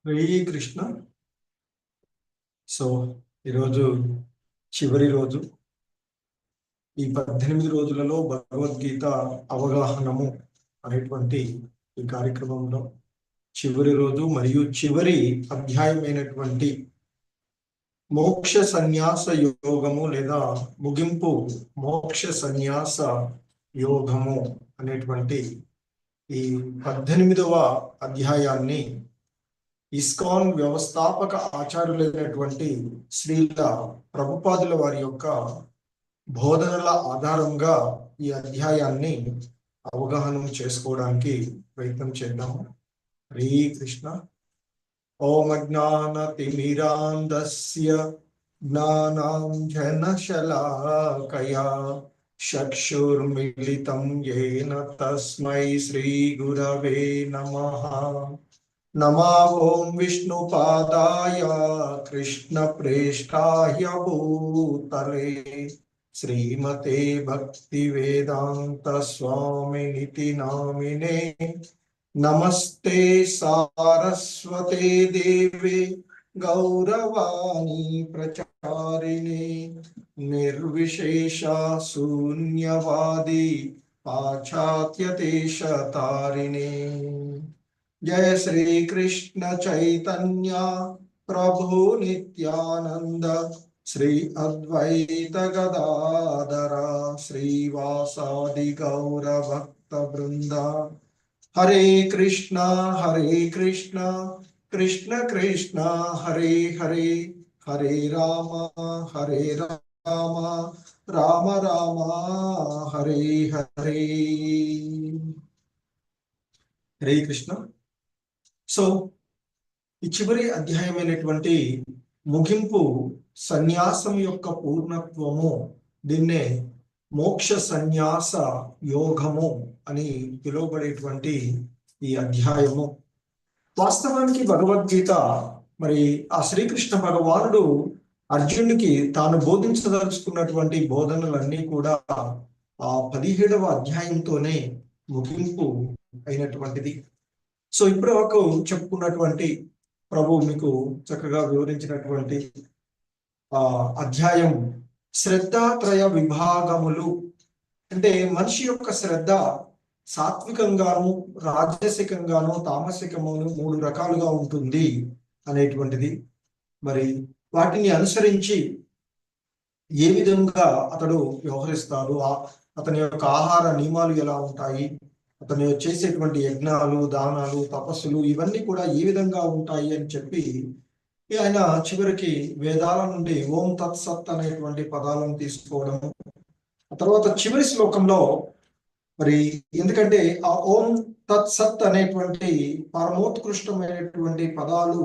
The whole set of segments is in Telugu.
హరే కృష్ణ. సో ఈరోజు చివరి రోజు. ఈ 18 రోజులలో భగవద్గీత అవగాహనము అనేటువంటి ఈ కార్యక్రమంలో చివరి రోజు మరియు చివరి అధ్యాయమైనటువంటి మోక్ష సన్యాస యోగము లేదా ముగింపు మోక్ష సన్యాస యోగము అనేటువంటి ఈ 18వ అధ్యాయాన్ని ఇస్కాన్ వ్యవస్థాపక ఆచార్యులైనటువంటి శ్రీల ప్రభుపాదుల వారి యొక్క బోధనల ఆధారంగా ఈ అధ్యాయాన్ని అవగాహన చేసుకోవడానికి ప్రయత్నం చేద్దాము. హరే కృష్ణ. ఓం అజ్ఞానతిమిరాంధస్య జ్ఞానాంజనశలాకయా చక్షుర్మిలితం యేన తస్మై శ్రీ గురవే నమః. నమో ఓం విష్ణుపాదాయ కృష్ణప్రేష్ఠాయ భూతలే శ్రీమతే భక్తివేదాంత స్వామినితి నామినే. నమస్తే సారస్వతే దేవే గౌరవాణి ప్రచారిణే నిర్విశేష శూన్యవాది పాశ్చాత్యదేశతారిణే. जय श्री कृष्ण चैतन्य प्रभु नित्यानंद श्री अद्वैत गदाधर श्रीवासादि गौर भक्त वृंदा. हरे कृष्ण कृष्ण कृष्ण हरे हरे, हरे राम राम राम हरे हरे. हरे कृष्ण. సో ఈ చివరి అధ్యాయమైనటువంటి ముగింపు సన్యాసం యొక్క పూర్ణత్వము, దీన్నే మోక్ష సన్యాస యోగము అని పిలువబడేటువంటి ఈ అధ్యాయము. వాస్తవానికి భగవద్గీత మరి ఆ శ్రీకృష్ణ భగవానుడు అర్జునుడికి తాను బోధించదలుచుకున్నటువంటి బోధనలన్నీ కూడా ఆ 17వ అధ్యాయంతోనే ముగింపు అయినటువంటిది. సో ఇప్పటి వరకు చెప్పుకున్నటువంటి ప్రభు మీకు చక్కగా వివరించినటువంటి అధ్యాయం శ్రద్ధాత్రయ విభాగములు. అంటే మనిషి యొక్క శ్రద్ధ సాత్వికంగాను రాజసికంగాను తామసికమును 3 రకాలుగా ఉంటుంది అనేటువంటిది. మరి వాటిని అనుసరించి ఏ విధంగా అతడు వ్యవహరిస్తాడు, అతని యొక్క ఆహార నియమాలు ఎలా ఉంటాయి, అతను చేసేటువంటి యజ్ఞాలు దానాలు తపస్సులు ఇవన్నీ కూడా ఏ విధంగా ఉంటాయి అని చెప్పి ఆయన చివరికి వేదాల నుండి ఓం తత్సత్ అనేటువంటి పదాలను తీసుకోవడం. ఆ తర్వాత చివరి శ్లోకంలో మరి ఎందుకంటే ఆ ఓం తత్సత్ అనేటువంటి పరమోత్కృష్టమైనటువంటి పదాలు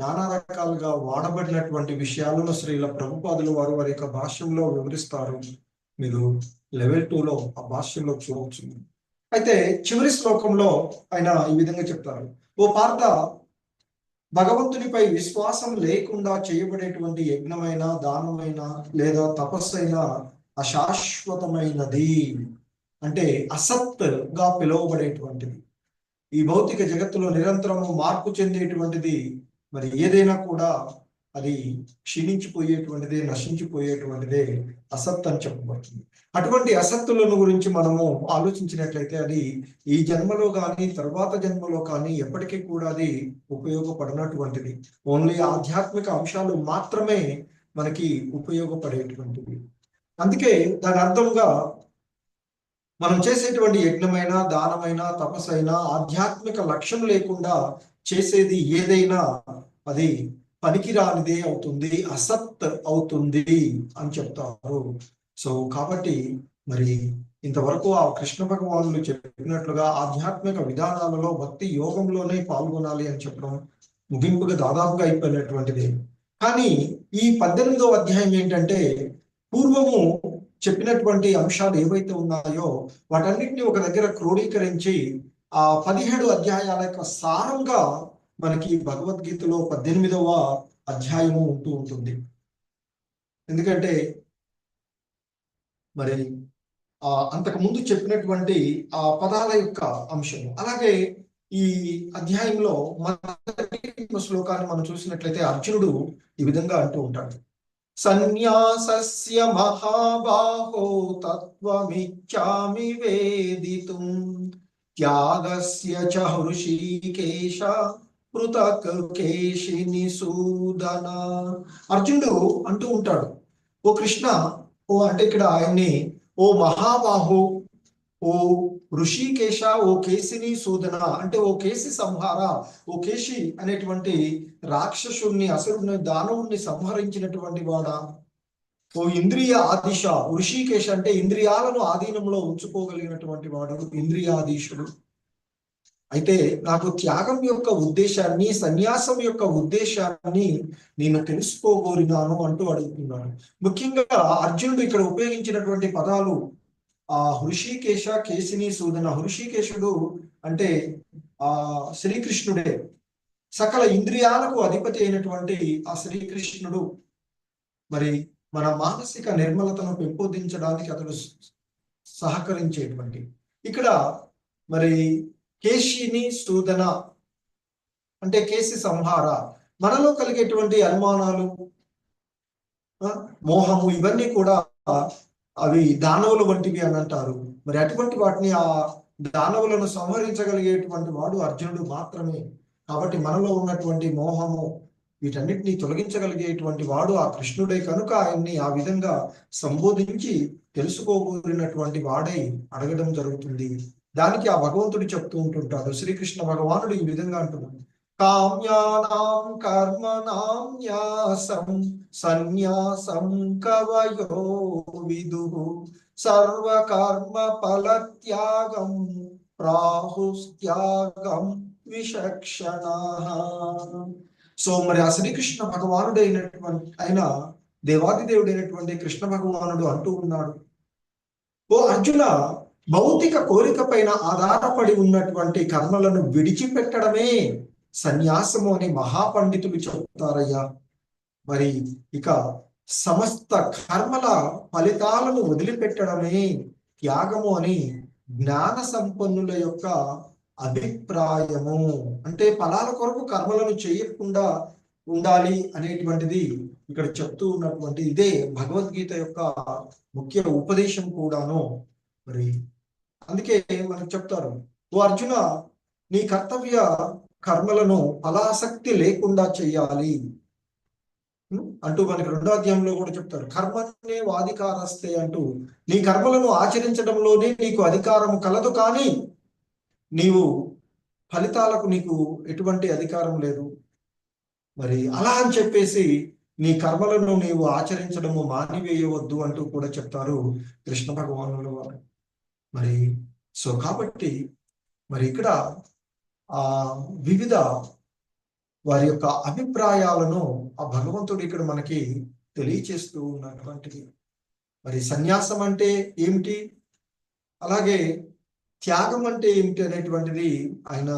నానా రకాలుగా వాడబడినటువంటి విషయాలను శ్రీల ప్రభుపాదులు వారు వారి యొక్క భాష్యంలో వివరిస్తారు. మీరు లెవెల్ 2లో ఆ భాష్యంలో చూడవచ్చు. అయితే చివరి శ్లోకంలో ఆయన ఈ విధంగా చెప్తారు, ఓ పార్థ, భగవంతునిపై విశ్వాసం లేకుండా చేయబడేటువంటి యజ్ఞమైన దానమైన లేదా తపస్సైన అశాశ్వతమైనది, అంటే అసత్గా పిలువబడేటువంటిది. ఈ భౌతిక జగత్తులో నిరంతరము మార్పు చెందేటువంటిది. మరి ఏదైనా కూడా అది క్షీణించిపోయేటువంటిదే, నశించిపోయేటువంటిదే అసత్ అని చెప్పబడుతుంది. అటువంటి అసత్తులను గురించి మనము ఆలోచించినట్లయితే అది ఈ జన్మలో కానీ తర్వాత జన్మలో కానీ ఎప్పటికీ కూడా అది ఉపయోగపడినటువంటిది. ఓన్లీ ఆధ్యాత్మిక అంశాలు మాత్రమే మనకి ఉపయోగపడేటువంటివి. అందుకే దాని అర్థంగా మనం చేసేటువంటి యజ్ఞమైన దానమైన తపస్సైనా ఆధ్యాత్మిక లక్ష్యం లేకుండా చేసేది ఏదైనా అది పనికిరానిదే అవుతుంది, అసత్ అవుతుంది అని చెప్తారు. సో కాబట్టి మరి ఇంతవరకు ఆ కృష్ణ భగవానులు చెప్పినట్లుగా ఆధ్యాత్మిక విధానాలలో భక్తి యోగంలోనే పాల్గొనాలి అని చెప్పడం ముగింపుగా దాదాపుగా అయిపోయినటువంటిది. కానీ ఈ 18వ అధ్యాయం ఏంటంటే పూర్వము చెప్పినటువంటి అంశాలు ఏవైతే ఉన్నాయో వాటన్నిటిని ఒక దగ్గర క్రోడీకరించి ఆ 17 అధ్యాయాల యొక్క సారంగా మనకి భగవద్గీతలో 18వ అధ్యాయము ఉంటూ ఉంటుంది. ఎందుకంటే మరి అంతకు ముందు చెప్పినటువంటి ఆ పదాల యొక్క అంశము, అలాగే ఈ అధ్యాయంలో మొదటి శ్లోకాన్ని మనం చూసినట్లయితే అర్జునుడు ఈ విధంగా అంటూ ఉంటాడు. సన్యాసస్య మహాబాహో తత్వమిచ్చామి వేదితుం త్యాగస్య చ హృషీకేశ పృథక్ కేశిని సూదన. అర్జునుడు అంటూ ఉంటాడు, ఓ కృష్ణ, ఓ అంటే ఇక్కడ ఆయన్ని ఓ మహాబాహు, ఓ ఋషికేశ, ఓ కేశిని సూదన అంటే ఓ కేసి సంహార, ఓ కేశి అనేటువంటి రాక్షసుణ్ణి, అసురుని, దానవుణ్ణి సంహరించినటువంటి వాడా, ఓ ఇంద్రియ ఆదిశ. ఋషికేశ అంటే ఇంద్రియాలను ఆధీనంలో ఉంచుకోగలిగినటువంటి వాడు, ఇంద్రియాధీశుడు. అయితే నాకు త్యాగం యొక్క ఉద్దేశాన్ని, సన్యాసం యొక్క ఉద్దేశాన్ని నేను తెలుసుకోగోరినాను అంటూ అడుగుతున్నాను. ముఖ్యంగా అర్జునుడు ఇక్కడ ఉపయోగించినటువంటి పదాలు హృషికేశ, కేశిని సూదన. హృషికేశుడు అంటే శ్రీకృష్ణుడే. సకల ఇంద్రియాలకు అధిపతి అయినటువంటి ఆ శ్రీకృష్ణుడు మరి మన మానసిక నిర్మలతను పెంపొందించడానికి అతడు సహకరించేటువంటి. ఇక్కడ మరి కేశిని సూదన అంటే కేసి సంహార. మనలో కలిగేటువంటి అనుమానాలు, మోహము, ఇవన్నీ కూడా అవి దానవులు వంటివి అని అంటారు. మరి అటువంటి వాటిని, ఆ దానవులను సంహరించగలిగేటువంటి వాడు అర్జునుడు మాత్రమే. కాబట్టి మనలో ఉన్నటువంటి మోహము, వీటన్నిటిని తొలగించగలిగేటువంటి వాడు ఆ కృష్ణుడే. కనుక ఆయన్ని ఆ విధంగా సంబోధించి తెలుసుకోబోరినటువంటి వాడై అడగడం జరుగుతుంది. దానికి ఆ భగవంతుడు చెప్తూ ఉంటుంటాడు. శ్రీకృష్ణ భగవానుడు ఈ విధంగా అంటున్నాడు, కామ్యానాం కర్మణాం న్యాసం సన్యాసం కవయో విదుః సర్వకర్మ ఫలత్యాగం ప్రాహుస్త్యాగం విచక్షణాః. సో మరి ఆ శ్రీకృష్ణ భగవానుడైనటువంటి ఆయన దేవాదిదేవుడైనటువంటి కృష్ణ భగవానుడు అంటూ ఉన్నాడు, ఓ అర్జున, భౌతిక కోరిక పైన ఆధారపడి ఉన్నటువంటి కర్మలను విడిచిపెట్టడమే సన్యాసము అని మహాపండితులు చెప్తారయ్యా. మరి ఇక సమస్త కర్మల ఫలితాలను వదిలిపెట్టడమే త్యాగము అని జ్ఞాన సంపన్నుల యొక్క అభిప్రాయము. అంటే ఫలాల కొరకు కర్మలను చేయకుండా ఉండాలి అనేటువంటిది ఇక్కడ చెప్తూ ఉన్నటువంటి ఇదే భగవద్గీత యొక్క ముఖ్య ఉపదేశం కూడాను. మరి అందుకే మనకు చెప్తారు, ఓ అర్జున, నీ కర్తవ్య కర్మలను ఫలాసక్తి లేకుండా చెయ్యాలి అంటూ మనకి 2వ అధ్యాయంలో కూడా చెప్తారు. కర్మనే వాధికారస్తే అంటూ, నీ కర్మలను ఆచరించడంలోనే నీకు అధికారం కలదు, కానీ నీవు ఫలితాలకు నీకు ఎటువంటి అధికారం లేదు. మరి అలా అని చెప్పేసి నీ కర్మలను నీవు ఆచరించడము మానివేయవద్దు అంటూ కూడా చెప్తారు కృష్ణ భగవానుల వారు. మరి సో కాబట్టి మరి ఇక్కడ వివిధ వారి యొక్క అభిప్రాయాలను ఆ భగవంతుడు ఇక్కడ మనకి తెలియచేస్తూ ఉన్నటువంటిది. మరి సన్యాసం అంటే ఏమిటి, అలాగే త్యాగం అంటే ఏమిటి అనేటువంటిది ఆయన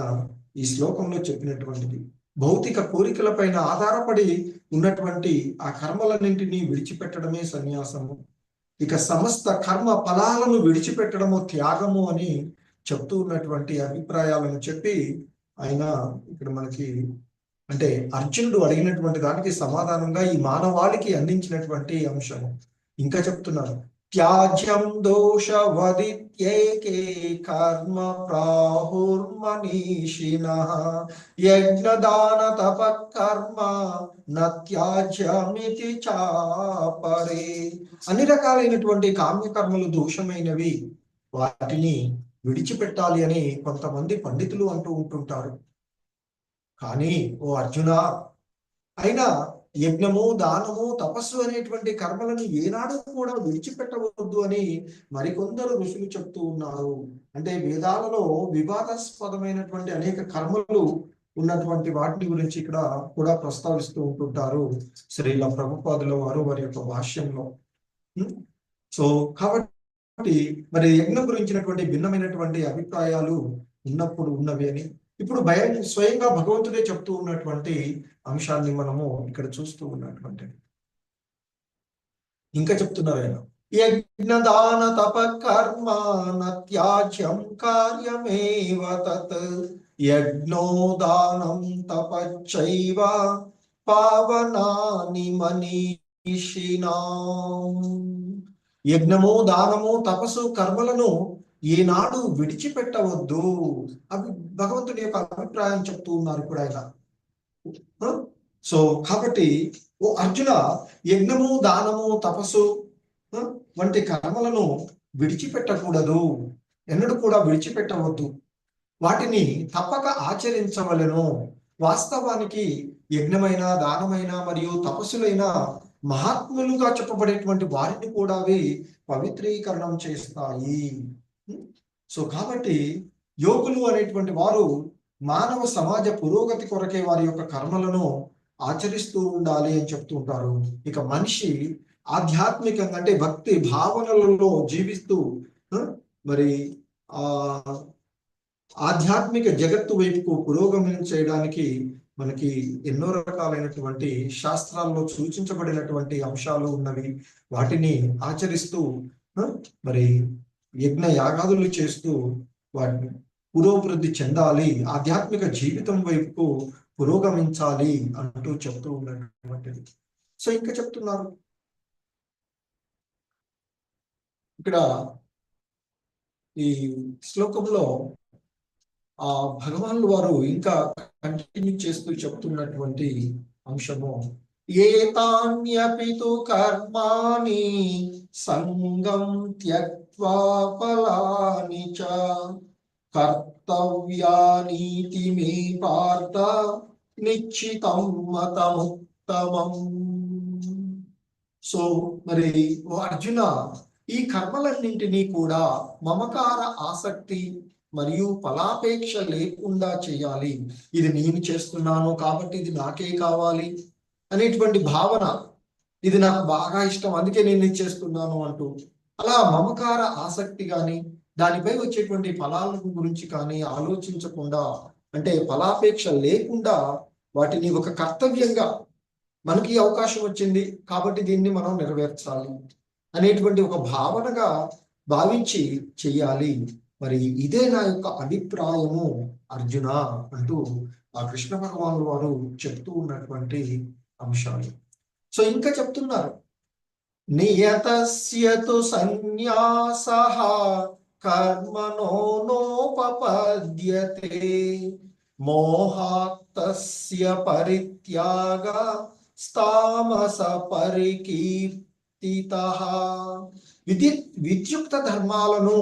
ఈ శ్లోకంలో చెప్పినటువంటిది. భౌతిక కోరికల పైన ఆధారపడి ఉన్నటువంటి ఆ కర్మలన్నింటినీ విడిచిపెట్టడమే సన్యాసము. ఇక సమస్త కర్మ ఫలాలను విడిచిపెట్టడము త్యాగము అని చెప్తూ ఉన్నటువంటి అభిప్రాయాలను చెప్పి ఆయన ఇక్కడ మనకి, అంటే అర్జునుడు అడిగినటువంటి దానికి సమాధానంగా ఈ మానవాళికి అందించినటువంటి అంశము. ఇంకా చెప్తున్నారు, త్యాజ్యం దోషవదిత్యేకే కర్మ ప్రాహుర్మనీషిణః యజ్ఞదాన తపకర్మ నత్యాజ్యమితి చాపరే. అన్ని రకాలైనటువంటి కామ్యకర్మలు దోషమైనవి, వాటిని విడిచిపెట్టాలి అని కొంతమంది పండితులు అంటూ ఉంటుంటారు. కానీ ఓ అర్జున, అయినా యజ్ఞము, దానము, తపస్సు అనేటువంటి కర్మలను ఏనాడు కూడా విడిచిపెట్టవద్దు అని మరికొందరు ఋషులు చెప్తూ ఉన్నారు. అంటే వేదాలలో వివాదాస్పదమైనటువంటి అనేక కర్మలు ఉన్నటువంటి వాటిని గురించి ఇక్కడ కూడా ప్రస్తావిస్తూ ఉంటుంటారు శ్రీల ప్రభుపాదుల వారు వారి యొక్క భాష్యంలో. సో కాబట్టి మరి యజ్ఞం గురించినటువంటి భిన్నమైనటువంటి అభిప్రాయాలు ఉన్నప్పుడు ఉన్నవి అని ఇప్పుడు స్వయంగా భగవంతుడే చెప్తూ ఉన్నటువంటి అంశాన్ని మనము ఇక్కడ చూస్తూ ఉన్నటువంటిది. ఇంకా చెప్తున్నారు ఆయన, యజ్ఞదాన తప కర్మ నత్యాజ్యం కార్యమేవ తత్ యజ్ఞోదానం తపశ్చైవ పావనాని మనీషిణాం. యజ్ఞము, దానము, తపస్సు, కర్మలను ఏనాడు విడిచిపెట్టవద్దు. అవి భగవంతుడి యొక్క అభిప్రాయం చెప్తూ ఉన్నారు ఇప్పుడు ఆయన. సో కాబట్టి ఓ అర్జున, యజ్ఞము, దానము, తపస్సు వంటి కర్మలను విడిచిపెట్టకూడదు, ఎన్నడూ కూడా విడిచిపెట్టవద్దు. వాటిని తప్పక ఆచరించవలెను. వాస్తవానికి యజ్ఞమైన, దానమైన మరియు తపస్సులైన మహాత్ములుగా చెప్పబడేటువంటి వారిని కూడా అవి పవిత్రీకరణం చేస్తాయి. సో కాబట్టి యోగులు అనేటువంటి వారు మానవ సమాజ పురోగతి కొరకే వారి యొక్క కర్మలను ఆచరిస్తూ ఉండాలి అని చెప్తూ ఉంటారు. ఇక మనిషి ఆధ్యాత్మికంగా అంటే భక్తి భావనలలో జీవిస్తూ మరి ఆ ఆధ్యాత్మిక జగత్తు వైపుకు పురోగమనం చేయడానికి మనకి ఎన్నో రకాలైనటువంటి శాస్త్రాల్లో సూచించబడినటువంటి అంశాలు ఉన్నవి. వాటిని ఆచరిస్తూ మరి యజ్ఞ యాగాదులు చేస్తూ వాటిని పురోభివృద్ధి చెందాలి, ఆధ్యాత్మిక జీవితం వైపుకు పురోగమించాలి అంటూ చెప్తూ ఉన్నటువంటిది. సో ఇంకా చెప్తున్నారు ఇక్కడ ఈ శ్లోకంలో ఆ భగవాన్లు వారు ఇంకా కంటిన్యూ చేస్తూ చెప్తున్నటువంటి అంశము, ఏతాన్యపి తు కర్మాణి సంగం త్యక్త్వా ఫలాని చ కర్తవ్యానీతి మే పార్థ నిశ్చితం మతముత్తమం. సో మరి ఓ అర్జున, ఈ కర్మలన్నింటినీ కూడా మమకార ఆసక్తి మరియు ఫలాపేక్ష లేకుండా చేయాలి. ఇది నేను చేస్తున్నాను కాబట్టి ఇది నాకే కావాలి అనేటువంటి భావన, ఇది నాకు బాగా ఇష్టం అందుకే నేను ఇది చేస్తున్నాను అంటూ అలా మమకార ఆసక్తి కానీ దానిపై వచ్చేటువంటి ఫలాల గురించి కానీ ఆలోచించకుండా, అంటే ఫలాపేక్ష లేకుండా వాటిని ఒక కర్తవ్యంగా, మనకి అవకాశం వచ్చింది కాబట్టి దీన్ని మనం నెరవేర్చాలి అనేటువంటి ఒక భావనగా భావించి చెయ్యాలి. మరి ఇదే నా యొక్క అభిప్రాయము అర్జున అంటూ ఆ కృష్ణ భగవానులు వారు చెప్తూ ఉన్నటువంటి అంశాలు. సో ఇంకా చెప్తున్నారు, నియతస్యతు సన్యాసః కర్మణో నోపపద్యతే మోహాత్తస్య పరిత్యాగ తామస పరికీర్తితః. విద్యుక్త ధర్మాలను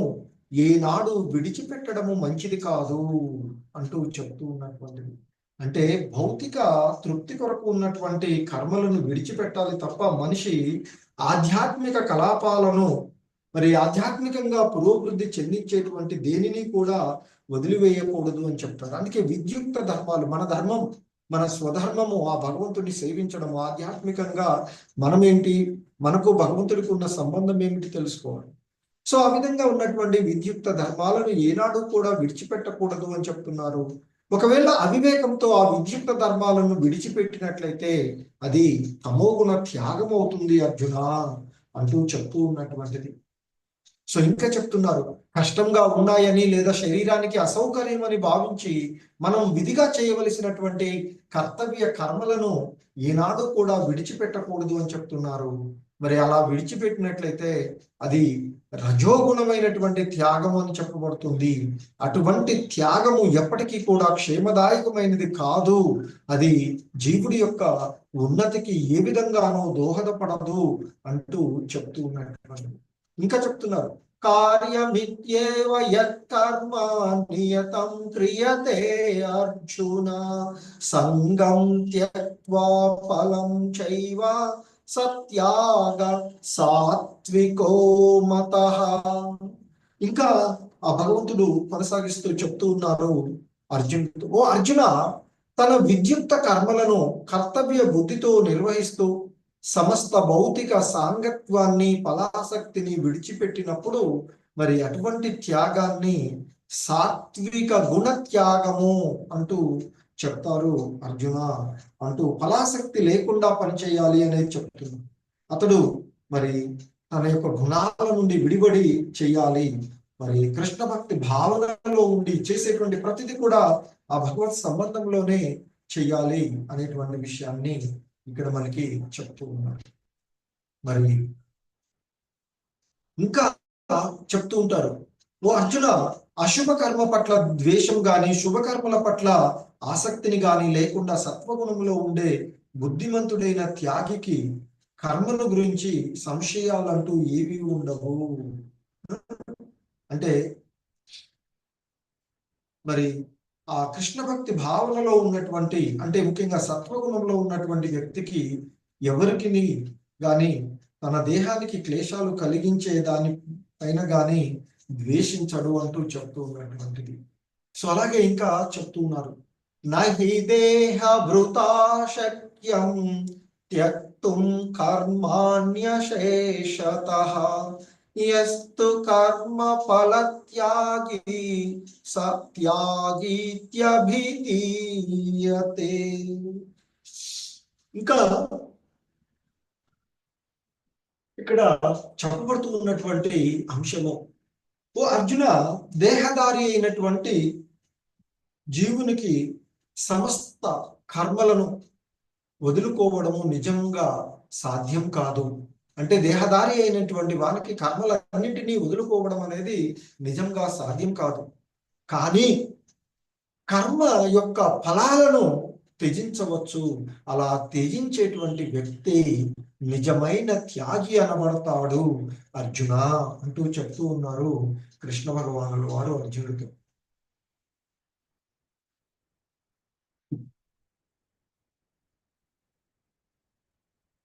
ఏనాడు విడిచిపెట్టడము మంచిది కాదు అంటూ చెప్తూ ఉన్నటువంటిది. అంటే భౌతిక తృప్తి కొరకు ఉన్నటువంటి కర్మలను విడిచిపెట్టాలి తప్ప మనిషి ఆధ్యాత్మిక కలాపాలను, మరి ఆధ్యాత్మికంగా పురోభివృద్ధి చెందించేటువంటి దేనిని కూడా వదిలివేయకూడదు అని చెప్తారు. అందుకే విద్యుక్త ధర్మాలు, మన ధర్మం, మన స్వధర్మము, ఆ భగవంతుడిని సేవించడము, ఆధ్యాత్మికంగా మనమేంటి, మనకు భగవంతుడికి ఉన్న సంబంధం ఏమిటి తెలుసుకోవాలి. సో ఆ విధంగా ఉన్నటువంటి విద్యుక్త ధర్మాలను ఏనాడు కూడా విడిచిపెట్టకూడదు అని చెప్తున్నారు. ఒకవేళ అవివేకంతో ఆ విద్యుక్త ధర్మాలను విడిచిపెట్టినట్లయితే అది తమోగుణ త్యాగం అవుతుంది అర్జున అంటూ చెప్తూ ఉన్నటువంటిది. సో ఇంకా చెప్తున్నారు, కష్టంగా ఉన్నాయని లేదా శరీరానికి అసౌకర్యం అని భావించి మనం విధిగా చేయవలసినటువంటి కర్తవ్య కర్మలను ఈనాడు కూడా విడిచిపెట్టకూడదు అని చెప్తున్నారు. మరి అలా విడిచిపెట్టినట్లయితే అది రజోగుణమైనటువంటి త్యాగం అని చెప్పబడుతుంది. అటువంటి త్యాగము ఎప్పటికీ కూడా క్షేమదాయకమైనది కాదు. అది జీవుడి యొక్క ఉన్నతికి ఏ విధంగానో దోహదపడదు అంటూ చెప్తూ ఉన్నటువంటి. ఇంకా చెప్తున్నారు, కార్యమిత్యేవ యత్కర్మ నియతం క్రియతే అర్జున సంగం త్యక్త్వా ఫలం చైవ సత్యాగ సాత్వికో మతః. ఇంకా ఆ భగవంతుడు కొనసాగిస్తూ చెప్తూ ఉన్నారు అర్జునుడు, ఓ అర్జున, తన విద్యుక్త కర్మలను కర్తవ్య బుద్ధితో నిర్వహిస్తూ సమస్త భౌతిక సాంగత్వాన్ని, ఫలాసక్తిని విడిచిపెట్టినప్పుడు మరి అటువంటి త్యాగాన్ని సాత్విక గుణ త్యాగము అంటూ చెప్తారు అర్జున అంటూ ఫలాసక్తి లేకుండా పనిచేయాలి అనేది చెప్తున్నారు. అతడు మరి తన యొక్క గుణాల నుండి విడిబడి చేయాలి. మరి కృష్ణ భక్తి భావనలో ఉండి చేసేటువంటి ప్రతిదీ కూడా ఆ భగవత్ సంబంధంలోనే చెయ్యాలి అనేటువంటి విషయాన్ని ఇక్కడ మనకి చెప్తూ ఉన్నారు. మరి ఇంకా చెప్తూ ఉంటారు, ఓ అర్జున, అశుభ కర్మ పట్ల ద్వేషం గాని శుభకర్మల పట్ల ఆసక్తిని గాని లేకుండా సత్వగుణంలో ఉండే బుద్ధిమంతుడైన త్యాగికి కర్మను గురించి సంశయాలంటూ ఏవి ఉండవు. అంటే మరి ఆ కృష్ణ భక్తి భావనలో ఉన్నటువంటి, అంటే ముఖ్యంగా సత్వగుణంలో ఉన్నటువంటి వ్యక్తికి ఎవరికి గాని తన దేహానికి క్లేశాలు కలిగించే దాని పైన గాని ద్వేషించడు అంటూ చెప్తూ ఉన్నటువంటిది. సో అలాగే ఇంకా చెప్తూ ఉన్నారు, నహి దేహ భృతా శక్యం త్యక్తుం కర్మాణ్యశేషతః యస్తు కర్మ ఫలత్యాగి సత్యాగీత్యభిధీయతే. ఇంకా ఇక్కడ చెప్పబడుతూ ఉన్నటువంటి అంశము, ఓ అర్జున, దేహదారి అయినటువంటి జీవునికి సమస్త కర్మలను వదులుకోవడము నిజంగా సాధ్యం కాదు. అంటే దేహదారి అయినటువంటి వానికి కర్మలన్నింటినీ వదులుకోవడం అనేది నిజంగా సాధ్యం కాదు. కానీ కర్మ యొక్క ఫలాలను త్యజించవచ్చు. అలా త్యజించేటువంటి వ్యక్తి నిజమైన త్యాగి అనబడతాడు అర్జున అంటూ చెప్తూ ఉన్నారు కృష్ణ భగవానుల వారు అర్జునుడితో.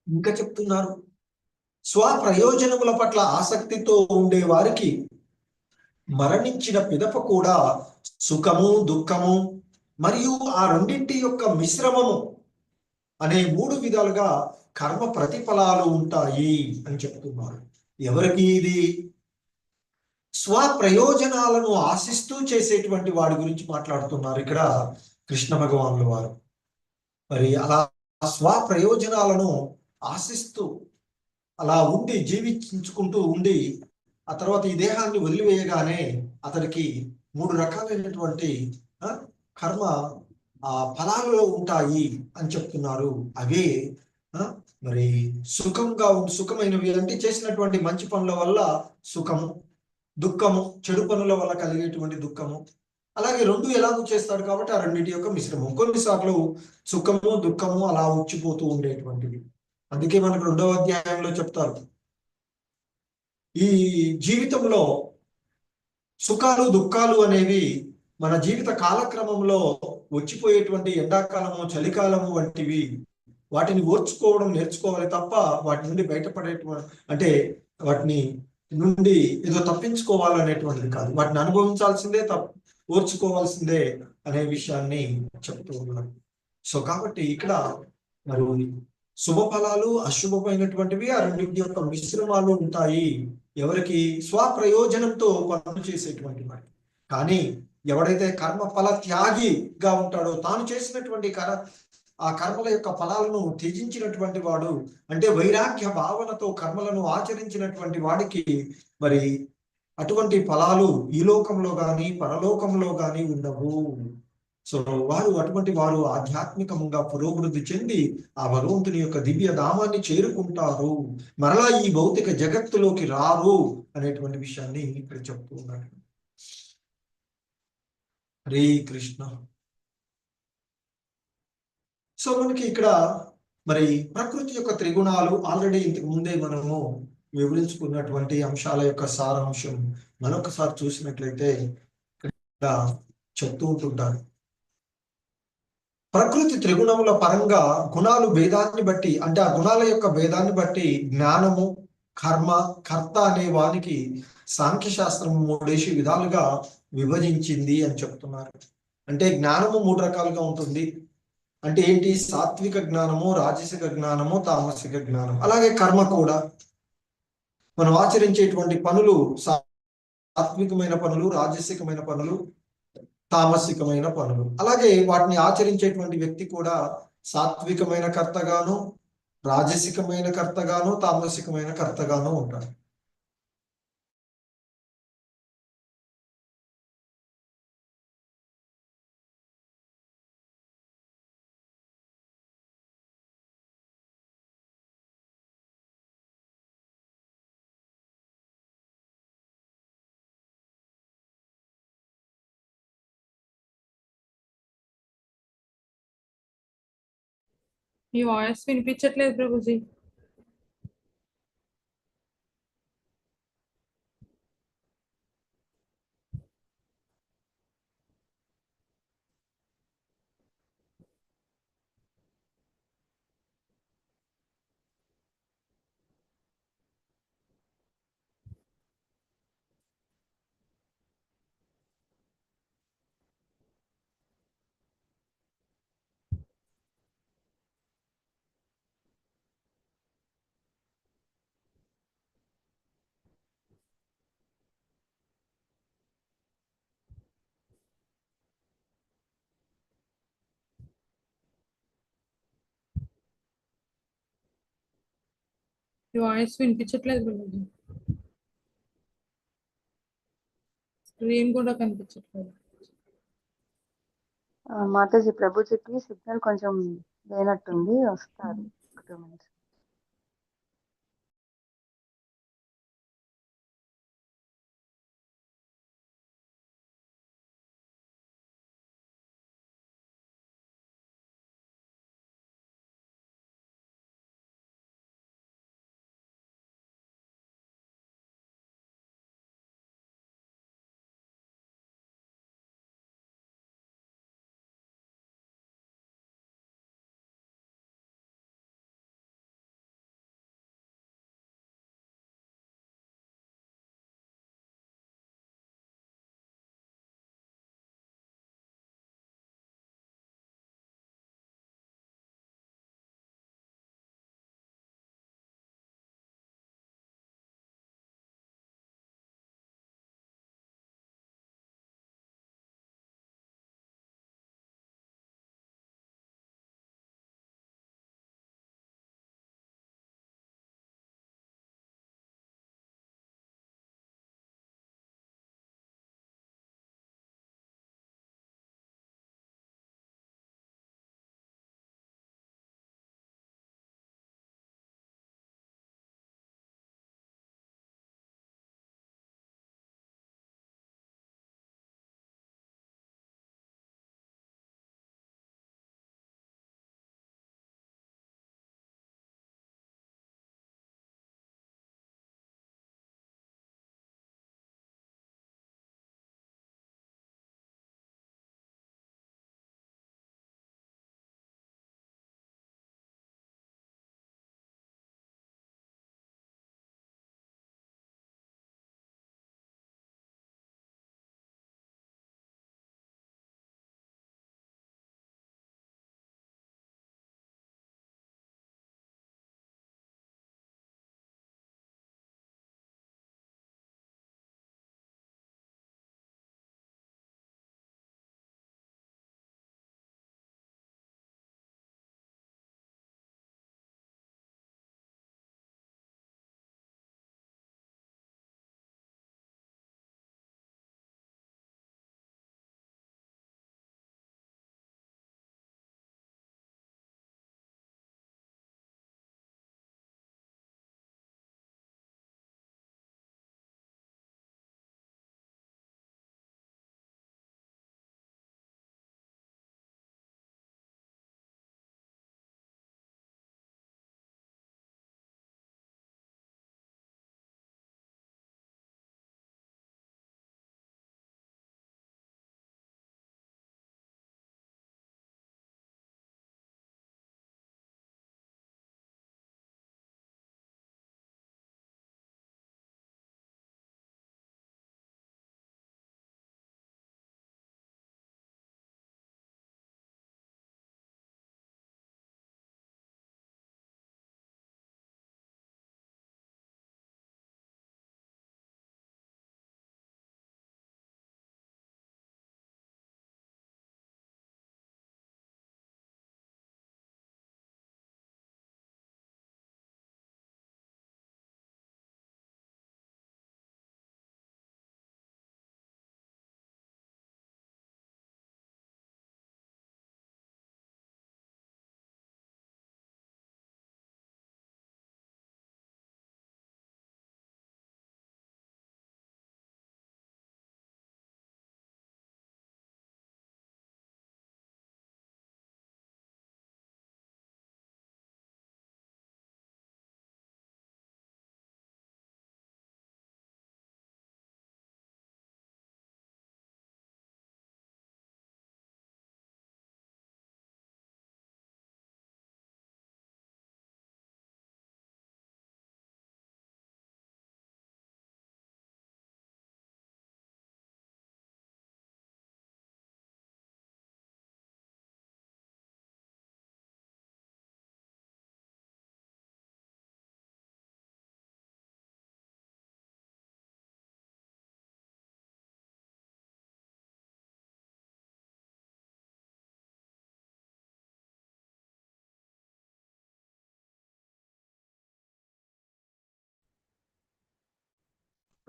ఇంకా చెప్తున్నారు, స్వప్రయోజనముల పట్ల ఆసక్తితో ఉండే వారికి మరణించిన పిదప కూడా సుఖము దుఃఖము మరియు ఆ రెండింటి యొక్క మిశ్రమము అనే 3 విధాలుగా కర్మ ప్రతిఫలాలు ఉంటాయి అని చెప్తున్నారు. ఎవరికి ఇది? స్వప్రయోజనాలను ఆశిస్తూ చేసేటువంటి వాడి గురించి మాట్లాడుతున్నారు ఇక్కడ కృష్ణ భగవానుల వారు. మరి అలా స్వప్రయోజనాలను ఆశిస్తూ అలా ఉండి జీవించుకుంటూ ఉండి ఆ తర్వాత ఈ దేహాన్ని వదిలివేయగానే అతనికి 3 రకాలైనటువంటి కర్మ ఫలాలలో ఉంటాయి అని చెప్తున్నారు. అవే మరి సుఖమైనవి అంటే చేసినటువంటి మంచి పనుల వల్ల సుఖము, దుఃఖము చెడు పనుల వల్ల కలిగేటువంటి దుఃఖము. అలాగే 2 ఎలాగూ చేస్తాడు కాబట్టి ఆ రెండింటి యొక్క మిశ్రమం. కొన్నిసార్లు సుఖము దుఃఖము అలా ఉచ్చిపోతూ ఉండేటువంటివి. అందుకే మనకు 2వ అధ్యాయంలో చెప్తారు, ఈ జీవితంలో సుఖాలు దుఃఖాలు అనేవి మన జీవిత కాలక్రమంలో వచ్చిపోయేటువంటి ఎండాకాలము చలికాలము వంటివి. వాటిని ఓర్చుకోవడం నేర్చుకోవాలి తప్ప వాటి నుండి బయటపడేటువంటి, అంటే వాటిని నుండి ఏదో తప్పించుకోవాలనేటువంటిది కాదు. వాటిని అనుభవించాల్సిందే, ఓర్చుకోవాల్సిందే అనే విషయాన్ని చెప్తూ ఉన్నారు. సో కాబట్టి ఇక్కడ మరి శుభ ఫలాలు అశుభమైనటువంటివి ఆ రెండింటి యొక్క మిశ్రమాలు ఉంటాయి ఎవరికి? స్వప్రయోజనంతో పనులు చేసేటువంటి వాడు. కానీ ఎవడైతే కర్మ ఫల త్యాగిగా ఉంటాడో, తాను చేసినటువంటి ఆ కర్మల యొక్క ఫలాలను త్యజించినటువంటి వాడు, అంటే వైరాగ్య భావనతో కర్మలను ఆచరించినటువంటి వాడికి మరి అటువంటి ఫలాలు ఈ లోకంలో గాని పరలోకంలో గాని ఉండవు. సో అటువంటి వారు ఆధ్యాత్మికంగా పురోభివృద్ధి చెంది ఆ భగవంతుని యొక్క దివ్య ధామాన్ని చేరుకుంటారు, మరలా ఈ భౌతిక జగత్తులోకి రారు అనేటువంటి విషయాన్ని ఇక్కడ చెప్తూ ఉన్నాడు. హరే కృష్ణ. సో మనకి ఇక్కడ మరి ప్రకృతి యొక్క త్రిగుణాలు ఆల్రెడీ ఇంతకు ముందే మనము వివరించుకున్నటువంటి అంశాల యొక్క సారాంశం మరొకసారి చూసినట్లయితే ఇక్కడ చెప్తూ ఉంటుంటారు. ప్రకృతి త్రిగుణముల పరంగా గుణాలు భేదాన్ని బట్టి, అంటే ఆ గుణాల యొక్క భేదాన్ని బట్టి జ్ఞానము కర్మ కర్త అనే వానికి సాంఖ్యశాస్త్రం 3 విధాలుగా విభజించింది అని చెప్తున్నారు. అంటే జ్ఞానము 3 రకాలుగా ఉంటుంది. అంటే ఏంటి? సాత్విక జ్ఞానము, రాజసిక జ్ఞానము, తామసిక జ్ఞానం. అలాగే కర్మ కూడా మనం ఆచరించేటువంటి పనులు సాత్వికమైన పనులు, రాజసికమైన పనులు, తామసికమైన పనులు. అలాగే వాటిని ఆచరించేటువంటి వ్యక్తి కూడా సాత్వికమైన కర్తగాను రాజసికమైన కర్తగాను తామసికమైన కర్తగాను ఉంటారు. మీ వాయిస్ వినిపించట్లేదు ప్రభుజీ. మీ వాయిస్ వినిపించట్లేదు ప్రభుజీ. స్క్రీన్ కూడా కనిపించట్లేదు. మాతాజీ ప్రభుజీకి సిగ్నల్ కొంచెం లేనట్టుంది, వస్తారు ఒక 2 minutes.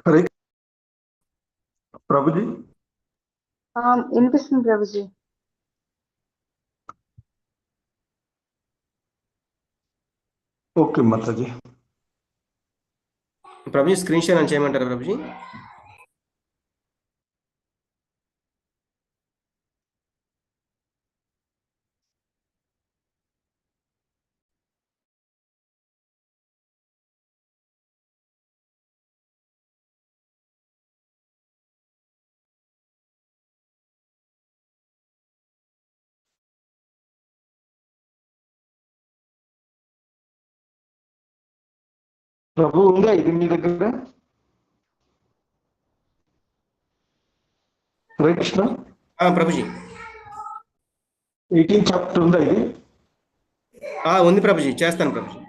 హరే ప్రభుజీ. వినిపిస్తుంది Prabhuji. Okay Mataji. Prabhuji screen share అని చేయమంటారా ప్రభుజీ? ప్రభు ఉందా ఇది మీ దగ్గర? హరే కృష్ణ. ప్రభుజీ 18th చాప్టర్ ఉందా ఇది? ఉంది ప్రభుజీ, చేస్తాను ప్రభుజీ.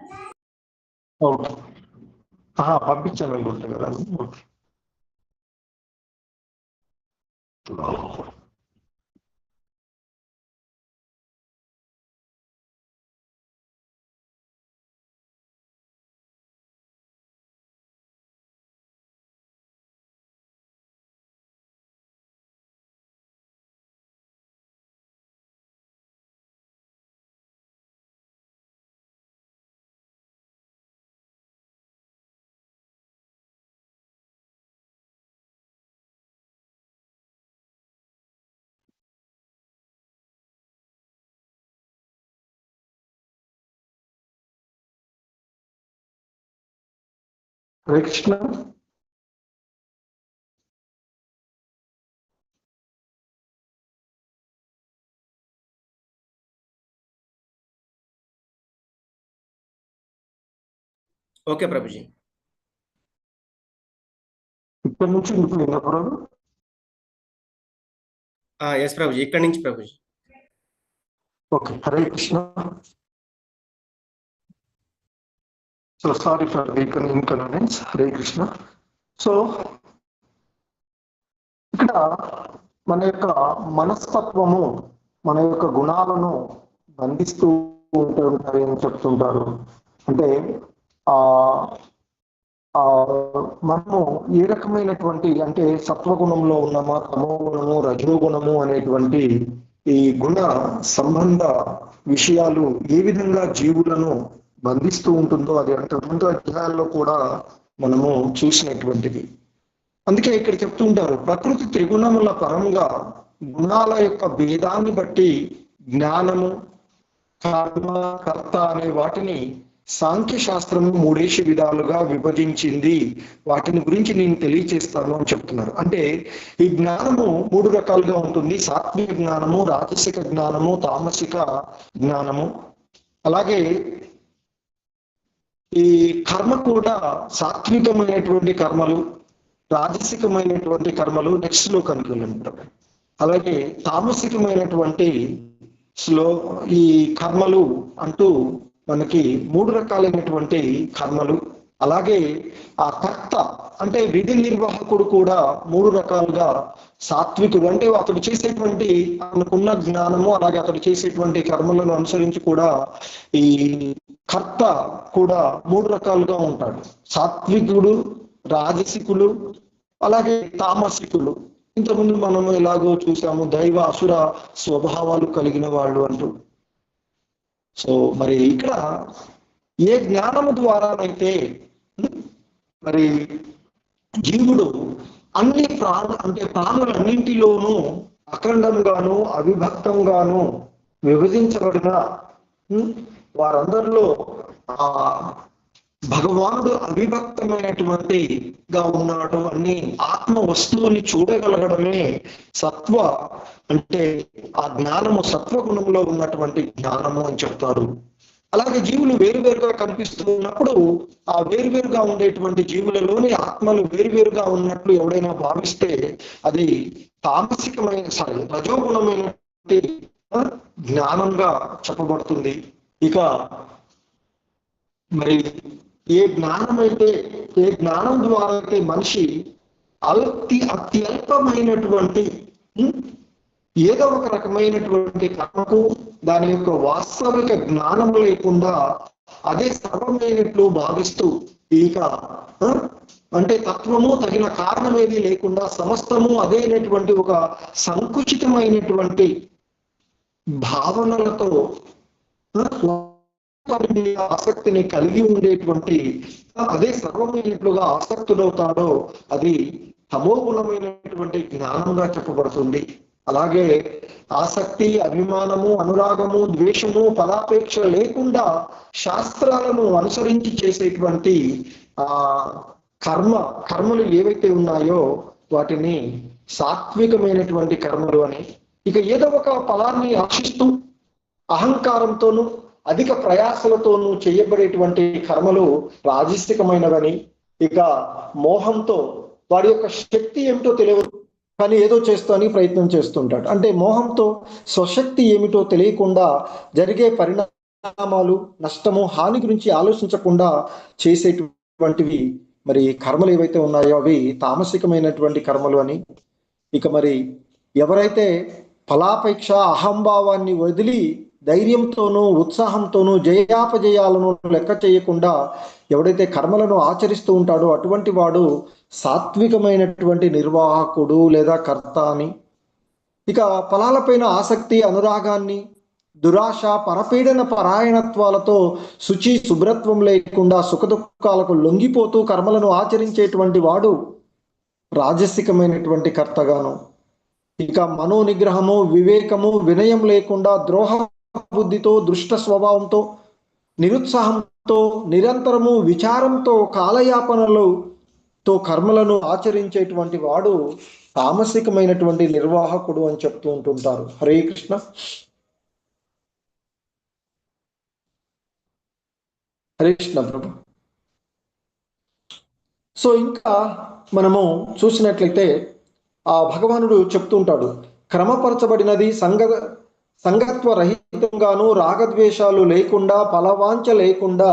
ఓకే. పంపించాను అనుకుంటా కదా. ఓకే. హరే కృష్ణ. ఓకే ప్రభుజీ. ఇక్కడి నుంచి ఇంటికి ప్రభు. ఎస్ ప్రభుజీ, ఇక్కడి నుంచి Prabhuji. Okay. Hare Krishna. So sorry for the inconvenience. Hare Krishna. So ఇక్కడ మన యొక్క మనస్తత్వము మన యొక్క గుణాలను బంధిస్తూ ఉంటాయి అని చెప్తుంటారు. అంటే మనము ఏ రకమైనటువంటి, అంటే సత్వగుణంలో ఉన్నామా, తమో గుణము, రజోగుణము అనేటువంటి ఈ గుణ సంబంధ విషయాలు ఏ విధంగా జీవులను బంధిస్తూ ఉంటుందో అది అంతకుముందు అధ్యాయాల్లో కూడా మనము చూసినటువంటిది. అందుకే ఇక్కడ చెప్తుంటారు, ప్రకృతి త్రిగుణముల పరంగా గుణాల యొక్క భేదాన్ని బట్టి జ్ఞానము, కర్మ, కర్త అనే వాటిని సాంఖ్య శాస్త్రము 3 విధాలుగా విభజించింది. వాటిని గురించి నేను తెలియచేస్తాను అని చెప్తున్నారు. అంటే ఈ జ్ఞానము 3 రకాలుగా ఉంటుంది. సాత్విక జ్ఞానము, రాజసిక జ్ఞానము, తామసిక జ్ఞానము. అలాగే ఈ కర్మ కూడా సాత్వికమైనటువంటి కర్మలు, రాజసికమైనటువంటి కర్మలు నెక్స్ట్ లో కనుగొంటారు. అలాగే తామసికమైనటువంటి ఈ కర్మలు అంటూ మనకి 3 రకాలైనటువంటి కర్మలు. అలాగే ఆ కర్త అంటే విధి నిర్వాహకుడు కూడా 3 రకాలుగా సాత్వికుడు, అంటే అతడు చేసేటువంటి అనుకున్న జ్ఞానము, అలాగే అతడు చేసేటువంటి కర్మలను అనుసరించి కూడా ఈ కర్త కూడా 3 రకాలుగా ఉంటాడు. సాత్వికుడు, రాజసికులు, అలాగే తామసికులు. ఇంతకుముందు మనము ఎలాగో చూసాము, దైవ అసుర స్వభావాలు కలిగిన వాళ్ళు అంటూ. సో మరి ఇక్కడ ఏ జ్ఞానము ద్వారానైతే మరి జీవుడు అన్ని ప్రాణులన్నింటిలోనూ అఖండంగాను అవిభక్తంగాను విభజించబడిన వారందరిలో భగవానుడు అవిభక్తమైనటువంటిగా ఉన్నాడు అన్ని ఆత్మ వస్తువుని చూడగలగడమే సత్వ, అంటే ఆ జ్ఞానము సత్వగుణంలో ఉన్నటువంటి జ్ఞానము అని చెప్తారు. అలాగే జీవులు వేరువేరుగా కనిపిస్తూ ఉన్నప్పుడు ఆ వేరువేరుగా ఉండేటువంటి జీవులలోని ఆత్మలు వేరువేరుగా ఉన్నట్లు ఎవడైనా భావిస్తే అది తామసికమైన రజోగుణమైనటువంటి జ్ఞానంగా చెప్పబడుతుంది. ఇక మరి ఏ జ్ఞానం ద్వారా అయితే మనిషి అత్యల్పమైనటువంటి ఏదో ఒక రకమైనటువంటి కర్మకు దాని యొక్క వాస్తవిక జ్ఞానం లేకుండా అదే సర్వమైనట్లు భావిస్తూ ఇక ఆ, అంటే తత్వము తగిన కారణం ఏది లేకుండా సమస్తము అదేనటువంటి ఒక సంకుచితమైనటువంటి భావనలతో వాటి మీద ఆసక్తిని కలిగి ఉండేటువంటి అదే సర్వమైనట్లుగా ఆసక్తుడవుతాడో అది తమోగుణమైనటువంటి జ్ఞానంగా చెప్పబడుతుంది. అలాగే ఆసక్తి, అభిమానము, అనురాగము, ద్వేషము, ఫలాపేక్ష లేకుండా శాస్త్రాలను అనుసరించి చేసేటువంటి ఆ కర్మలు ఏవైతే ఉన్నాయో వాటిని సాత్వికమైనటువంటి కర్మలు అని. ఇక ఏదో ఒక ఫలాన్ని ఆశిస్తూ అహంకారంతోనూ అధిక ప్రయాసలతోనూ చేయబడేటువంటి కర్మలు రాజసికమైనవని, ఇక మోహంతో వాడి యొక్క శక్తి ఏమిటో తెలియదు కానీ ఏదో చేస్తానికి ప్రయత్నం చేస్తుంటాడు. అంటే మోహంతో స్వశక్తి ఏమిటో తెలియకుండా జరిగే పరిణామాలు, నష్టము, హాని గురించి ఆలోచించకుండా చేసేటువంటివి మరి కర్మలు ఏవైతే ఉన్నాయో అవి తామసికమైనటువంటి కర్మలు అని. ఇక మరి ఎవరైతే ఫలాపేక్ష అహంభావాన్ని వదిలి ధైర్యంతోనూ ఉత్సాహంతోనూ జయాపజయాలను లెక్క చేయకుండా ఎవడైతే కర్మలను ఆచరిస్తూ ఉంటాడో అటువంటి వాడు సాత్వికమైనటువంటి నిర్వాహకుడు లేదా కర్త అని. ఇక ఫలాలపైన ఆసక్తి, అనురాగాన్ని, దురాశ, పరపీడన పరాయణత్వాలతో శుచి శుభ్రత్వం లేకుండా సుఖదుఖాలకు లొంగిపోతూ కర్మలను ఆచరించేటువంటి వాడు రాజసికమైనటువంటి కర్తగాను. ఇక మనోనిగ్రహము, వివేకము, వినయం లేకుండా ద్రోహ బుద్ధితో, దుష్ట స్వభావంతో, నిరుత్సాహంతో, నిరంతరము విచారంతో, కాలయాపనలతో కర్మలను ఆచరించేటువంటి వాడు తామసికమైనటువంటి నిర్వాహకుడు అని చెప్తూ ఉంటుంటారు. హరే కృష్ణ. హరే కృష్ణ ప్రభు. సో ఇంకా మనము చూసినట్లయితే ఆ భగవానుడు చెప్తుంటాడు, క్రమపరచబడినది సంగత్వ రహితంగాను రాగద్వేషాలు లేకుండా ఫలవాంఛ లేకుండా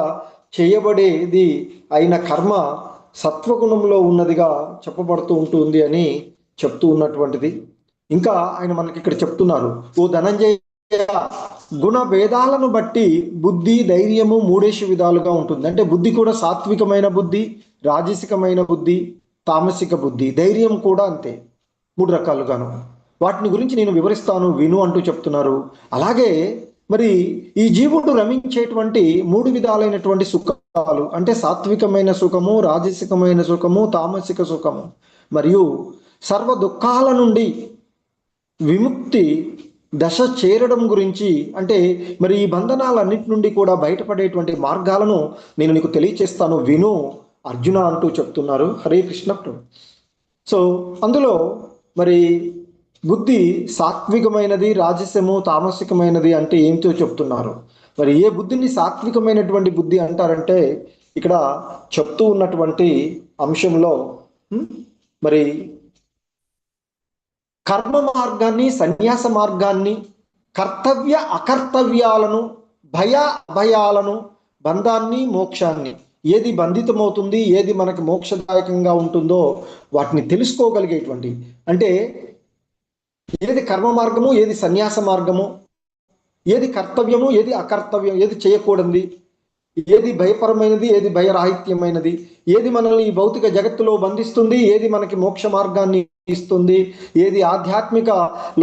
చేయబడేది అయిన కర్మ సత్వగుణంలో ఉన్నదిగా చెప్పబడుతూ ఉంటుంది అని చెప్తూ ఉన్నటువంటిది. ఇంకా ఆయన మనకి ఇక్కడ చెప్తున్నారు, ఓ ధనంజయ, గుణ భేదాలను బట్టి బుద్ధి, ధైర్యము మూడేసి విధాలుగా ఉంటుంది. అంటే బుద్ధి కూడా సాత్వికమైన బుద్ధి, రాజసికమైన బుద్ధి, తామసిక బుద్ధి, ధైర్యం కూడా అంతే, 3 రకాలుగాను. వాటిని గురించి నేను వివరిస్తాను, విను అంటూ చెప్తున్నారు. అలాగే మరి ఈ జీవుడు రమించేటువంటి 3 విధాలైనటువంటి సుఖాలు అంటే సాత్వికమైన సుఖము, రాజసికమైన సుఖము, తామసిక సుఖము, మరియు సర్వ దుఃఖాల నుండి విముక్తి దశ చేరడం గురించి, అంటే మరి ఈ బంధనాలన్నిటి నుండి కూడా బయటపడేటువంటి మార్గాలను నేను నీకు తెలియచేస్తాను, విను అర్జున అంటూ చెప్తున్నారు. హరే కృష్ణ. సో అందులో మరి బుద్ధి సాత్వికమైనది, రాజసము, తామసికమైనది అంటే ఏమిటో చెప్తున్నారు. మరి ఏ బుద్ధిని సాత్వికమైనటువంటి బుద్ధి అంటారంటే ఇక్కడ చెప్తూ ఉన్నటువంటి అంశంలో మరి కర్మ మార్గాన్ని, సన్యాస మార్గాన్ని, కర్తవ్య అకర్తవ్యాలను, భయ అభయాలను, బంధాన్ని, మోక్షాన్ని, ఏది బంధితమవుతుంది, ఏది మనకు మోక్షదాయకంగా ఉంటుందో వాటిని తెలుసుకోగలిగేటువంటి, అంటే ఏది కర్మ మార్గము, ఏది సన్యాస మార్గము, ఏది కర్తవ్యము, ఏది అకర్తవ్యం, ఏది చేయకూడదు, ఏది భయపరమైనది, ఏది భయరాహిత్యమైనది, ఏది మనల్ని ఈ భౌతిక జగత్తులో బంధిస్తుంది, ఏది మనకి మోక్ష మార్గాన్ని ఇస్తుంది, ఏది ఆధ్యాత్మిక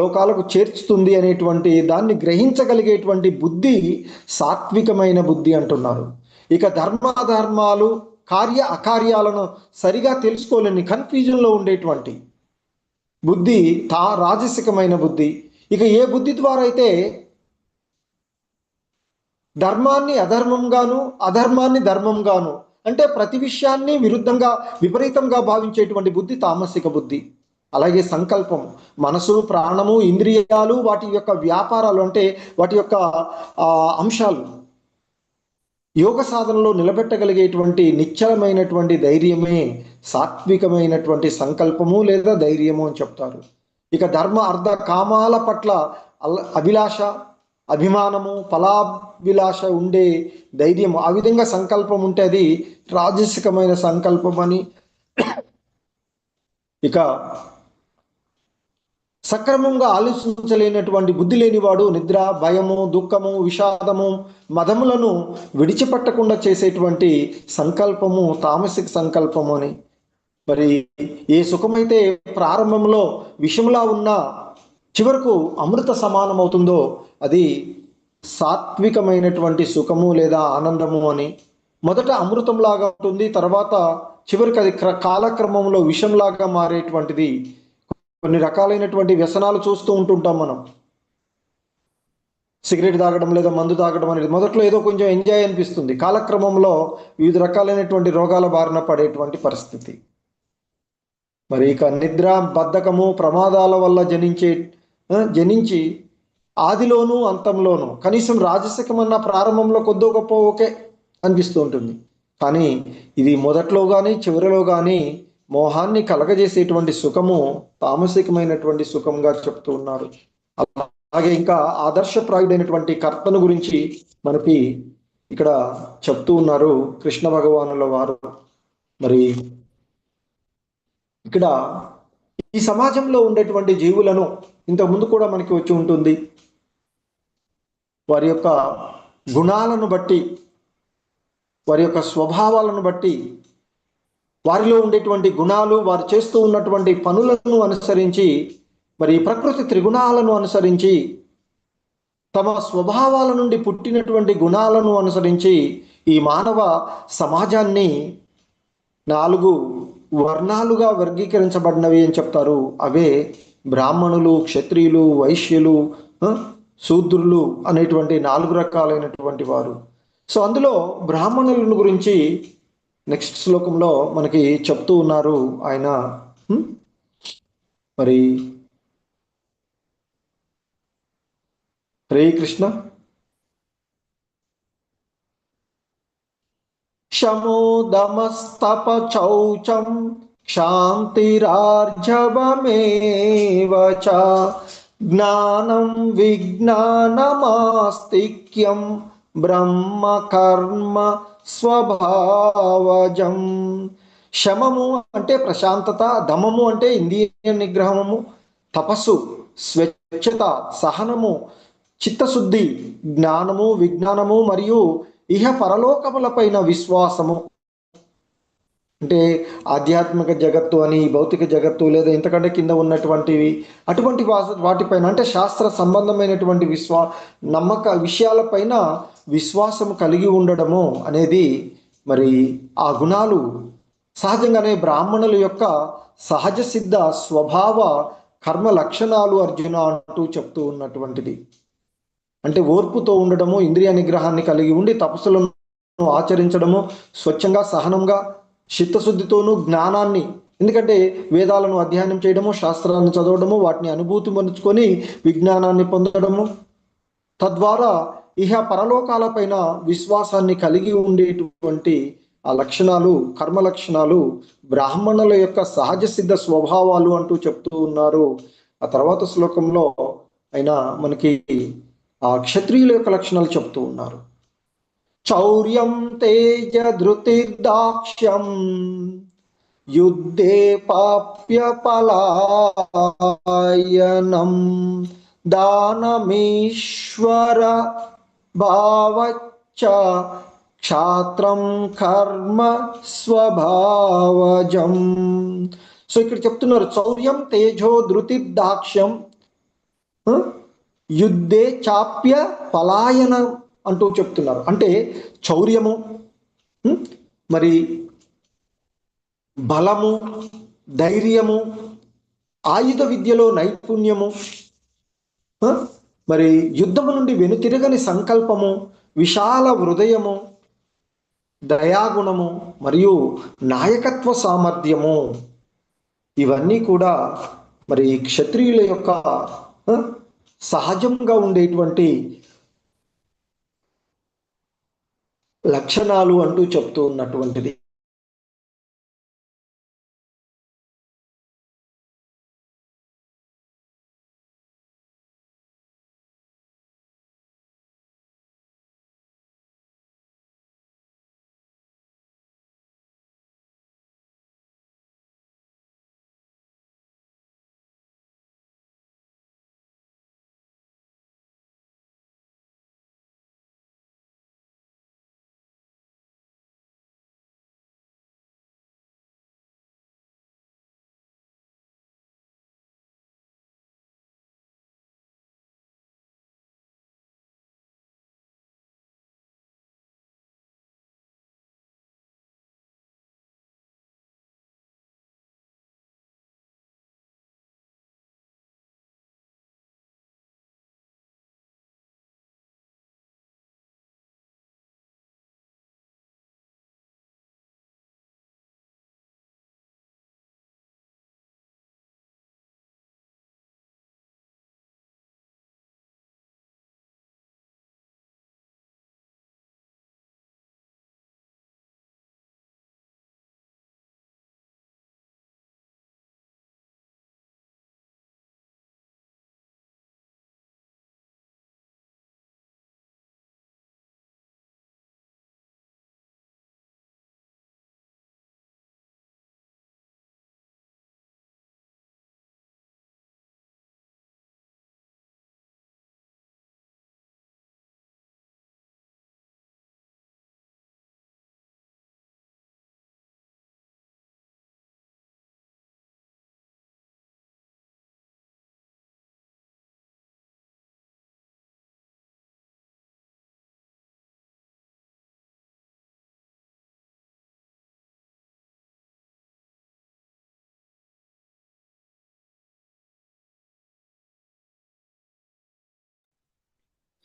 లోకాలకు చేర్చుతుంది అనేటువంటి దాన్ని గ్రహించగలిగేటువంటి బుద్ధి సాత్వికమైన బుద్ధి అంటున్నారు. ఇక ధర్మాధర్మాలు, కార్య అకార్యాలను సరిగా తెలుసుకోలేని కన్ఫ్యూజన్లో ఉండేటువంటి బుద్ధి రాజసికమైన బుద్ధి. ఇక ఏ బుద్ధి ద్వారా అయితే ధర్మాన్ని అధర్మంగాను, అధర్మాన్ని ధర్మంగాను, అంటే ప్రతి విషయాన్ని విపరీతంగా భావించేటువంటి బుద్ధి తామసిక బుద్ధి. అలాగే సంకల్పం, మనసు, ప్రాణము, ఇంద్రియాలు, వాటి యొక్క వ్యాపారాలు, అంటే వాటి యొక్క అంశాలు యోగ సాధనలో నిలబెట్టగలిగేటువంటి నిశ్చలమైనటువంటి ధైర్యమే సాత్వికమైనటువంటి సంకల్పము లేదా ధైర్యము అని చెప్తారు. ఇక ధర్మ అర్థ కామాల పట్ల అభిలాష, అభిమానము, ఫలాభిలాష ఉండే ధైర్యము, ఆ విధంగా సంకల్పం ఉంటే అది రాజసికమైన సంకల్పం అని. ఇక సక్రమంగా ఆలోచించలేనటువంటి బుద్ధి లేనివాడు నిద్ర, భయము, దుఃఖము, విషాదము, మదములను విడిచిపెట్టకుండా చేసేటువంటి సంకల్పము తామసిక సంకల్పము అని. మరి ఏ సుఖమైతే ప్రారంభంలో విషములా ఉన్నా చివరకు అమృత సమానమవుతుందో అది సాత్వికమైనటువంటి సుఖము లేదా ఆనందము అని. మొదట అమృతంలాగా ఉంటుంది, తర్వాత చివరికి అది కాలక్రమంలో విషంలాగా మారేటువంటిది. కొన్ని రకాలైనటువంటి వ్యసనాలు చూస్తూ ఉంటుంటాం మనం. సిగరెట్ తాగడం లేదా మందు తాగడం అనేది మొదట్లో ఏదో కొంచెం ఎంజాయ్ అనిపిస్తుంది, కాలక్రమంలో వివిధ రకాలైనటువంటి రోగాల బారిన పడేటువంటి పరిస్థితి. మరి ఇక నిద్ర, బద్ధకము, ప్రమాదాల వల్ల జనించి ఆదిలోను అంతంలోను కనీసం రాజసికమన్న ప్రారంభంలో కొద్దో గొప్ప ఓకే అనిపిస్తూ ఉంటుంది. కానీ ఇది మొదట్లో కానీ చివరిలో కానీ మోహాన్ని కలగజేసేటువంటి సుఖము తామసికమైనటువంటి సుఖంగా చెప్తూ ఉన్నారు. అలాగే ఇంకా ఆదర్శప్రాయుడైనటువంటి కర్తను గురించి మనకి ఇక్కడ చెప్తూ ఉన్నారు కృష్ణ భగవానుల వారు. మరి ఇక్కడ ఈ సమాజంలో ఉండేటువంటి జీవులను ఇంతకుముందు కూడా మనకి వచ్చి ఉంటుంది, వారి యొక్క గుణాలను బట్టి, వారి యొక్క స్వభావాలను బట్టి, వారిలో ఉండేటువంటి గుణాలు, వారు చేస్తూ ఉన్నటువంటి పనులను అనుసరించి, మరి ప్రకృతి త్రిగుణాలను అనుసరించి, తమ స్వభావాల నుండి పుట్టినటువంటి గుణాలను అనుసరించి ఈ మానవ సమాజాన్ని 4 వర్ణాలుగా వర్గీకరించబడినవి అని చెప్తారు. అవే బ్రాహ్మణులు, క్షత్రియులు, వైశ్యులు, శూద్రులు అనేటువంటి 4 రకాలైనటువంటి వారు. సో అందులో బ్రాహ్మణులను గురించి నెక్స్ట్ శ్లోకంలో మనకి చెప్తూ ఉన్నారు ఆయన. మరి హరే కృష్ణ. శమోదమస్తప చౌచం క్షాంతిరార్జవమేవ చ జ్ఞానం విజ్ఞానమాస్తిక్యం బ్రహ్మ కర్మ స్వభావజం. శమము అంటే ప్రశాంతత, దమము అంటే ఇంద్రియ నిగ్రహము, తపస్సు, స్వచ్ఛత, సహనము, చిత్తశుద్ధి, జ్ఞానము, విజ్ఞానము మరియు ఇహ పరలోకములపైన విశ్వాసము. అంటే ఆధ్యాత్మిక జగత్తు అని, భౌతిక జగత్తు లేదా ఇంతకంటే కింద ఉన్నటువంటివి అటువంటి వాటిపైన అంటే శాస్త్ర సంబంధమైనటువంటి నమ్మక విషయాలపైన విశ్వాసం కలిగి ఉండడము అనేది మరి ఆ గుణాలు సహజంగానే బ్రాహ్మణుల యొక్క సహజ సిద్ధ స్వభావ కర్మ లక్షణాలు అర్జున అంటూ చెప్తూ ఉన్నటువంటిది. అంటే ఓర్పుతో ఉండడము, ఇంద్రియ నిగ్రహాన్ని కలిగి ఉండి తపస్సులను ఆచరించడము, స్వచ్ఛంగా, సహనంగా, చిత్తశుద్ధితోనూ జ్ఞానాన్ని, ఎందుకంటే వేదాలను అధ్యయనం చేయడము, శాస్త్రాలను చదవడము, వాటిని అనుభూతి మరుచుకొని విజ్ఞానాన్ని పొందడము, తద్వారా ఇహ పరలోకాలపైన విశ్వాసాన్ని కలిగి ఉండేటువంటి ఆ లక్షణాలు, కర్మ లక్షణాలు బ్రాహ్మణుల యొక్క సహజ సిద్ధ స్వభావాలు అంటూ చెప్తూ ఉన్నారు. ఆ తర్వాత శ్లోకంలో అయినా మనకి ఆ క్షత్రియుల యొక్క లక్షణాలు చెప్తూ ఉన్నారు. చౌర్యం తేజ ధృతిర్దాక్ష్యం యుద్ధే పాప్య పలాయనం దానమీశ్వర భావచ్చ క్షాత్రం కర్మ స్వభావజం. సో ఇక్కడ చెప్తున్నారు చౌర్యం తేజో ధృతిర్దాక్ష్యం యుద్ధే చాప్య పలాయన అంటూ చెప్తున్నారు. అంటే చౌర్యము, మరి బలము, ధైర్యము, ఆయుధ విద్యలో నైపుణ్యము, మరి యుద్ధము నుండి వెనుతిరగని సంకల్పము, విశాల హృదయము, దయాగుణము మరియు నాయకత్వ సామర్థ్యము, ఇవన్నీ కూడా మరి క్షత్రియుల యొక్క సహజంగా ఉండేటువంటి లక్షణాలు అంటూ చెప్తూ ఉన్నటువంటిది.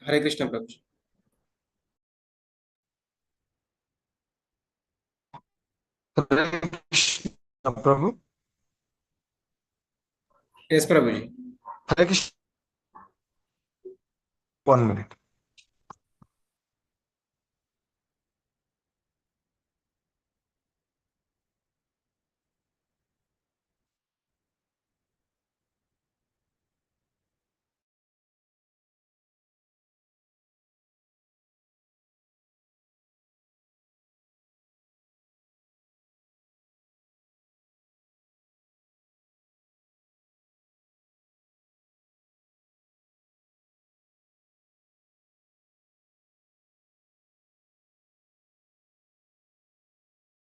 హరే కృష్ణ ప్రభుజీ. హరే కృష్ణ ప్రభు. Yes Prabhuji. Hare Krishna. 1 minute.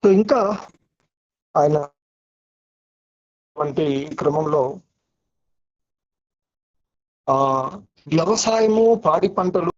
So ఇంకా ఆయన వంటి క్రమంలో వ్యవసాయము, పాడి పంటలు